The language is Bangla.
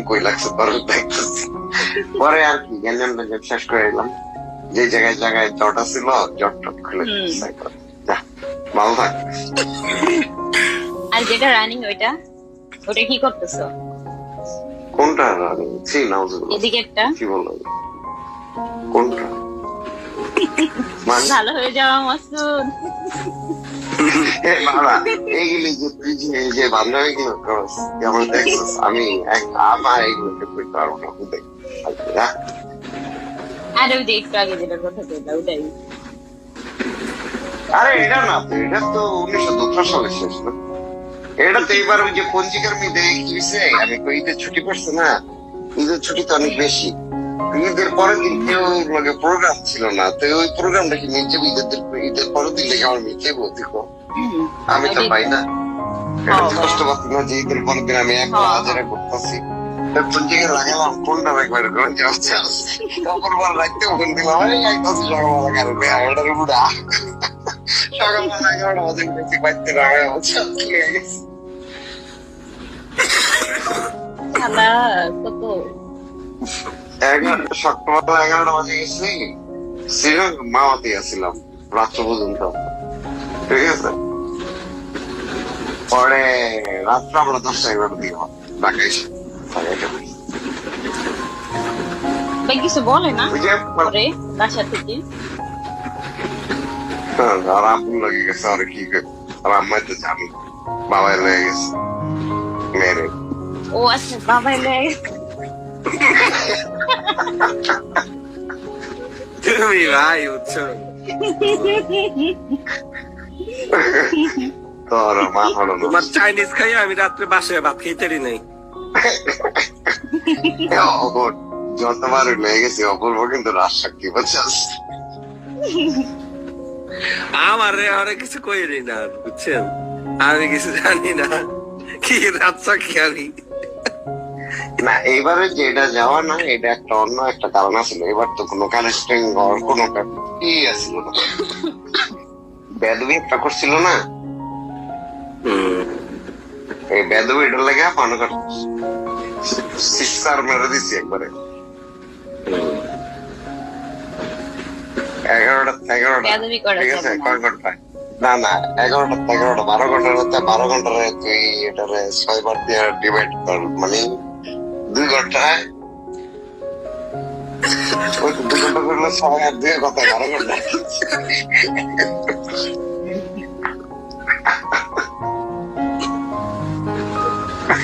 কই লাগছে তোর দেখতেছি। পরে আর কি গ্যাঞ্জাম শেষ করে এলাম, যে জায়গায় জায়গায় জট ছিল জট টট খুলে যা ভালো থাক। আর যেটা রানিং ওইটা কি করতেছো? কোনটা রানি? ছি নাউজুবিল্লাহ, এদিকে একটা কি বলবো, কোনটা ভালো হয়ে যাওয়া মাসুদ। এইগুলি যে তুই যে বান্ধবী কি কেমন দেখছিস, আমি আমার এইগুলোকে করতে পারবো না, দেখ। আর ওই যে একটু আগে যেটার কথা বললা ওটাই। আরে এটা না, এটা তো 1902 সালে শেষ না, এটা তো এবার ওই যে পঞ্জিকার মেয়ে দেখছে, আমি তো ঈদের ছুটি পড়ছে না, ঈদের ছুটি তো অনেক বেশি, ঈদের পরের দিন কেউ মানে প্রোগ্রাম ছিল না, তো ওই প্রোগ্রামটা কি মিটে ঈদের পরের দিন লেগে আমার মিটে দেখো, আমি তো পাই না, কষ্ট পাচ্ছি না যে ঈদের পরের দিন আমি এক হাজারে করতেছি, পঞ্জিকা লাগালাম কোনটা একবার অপরবার রাখতে ফোন দিলাম, সকালবেলা কারণে এগারোটার উপরে সকালবেলা 11টা বাজে গেছি বাড়িতে রাখা গেছি। কত সকালবেলা 11টা বাজে গেছি, মামাতে গেছিলাম রাত্র পর্যন্ত, ঠিক আছে। পরে রাত্রে আমরা 10টা-11টার দিকে ঢাকা এসে কিছু বলে না পরে বাসা থেকে? আর আব্বু লেগে গেছে, আর কি আর আম্মাই তো জানি বাবাই লেগে গেছে মেরে। ও আচ্ছা, বাবাই লেগে গেছে। তুমি ভাই বুঝছো, তোর মা হলো তোমার চাইনিজ খাই আমি রাত্রে বাসায় ভাত খেতে নাই। যতবার লেগে গেছে অপূর্ব কিন্তু রাজ শক্তি বুঝছিস, আমার কিছু কইনি না, বুঝছেন, আমি কিছু জানি না কি রাত কি আমি না। এবারে যেটা যাওয়া না, এটা একটা অন্য একটা কারণ আছিল, এবার তো কোনো কানেক্টিং কোনো কি আসছিল না, বেদবি একটা করছিল না, এই বেদবি এটার লেগে পানো কাট সিস্টার মেরে দিছি একবারে 11টা ঠিক আছে, কয় ঘন্টা না না 11টা 12 ঘন্টার মধ্যে 12 ঘন্টারে তুই এটারে 6 বার দিয়ে ডিভাইড কর, মানে 2 ঘন্টায় 2 ঘন্টা করলে 6 আর 2 কথা 12 ঘন্টা।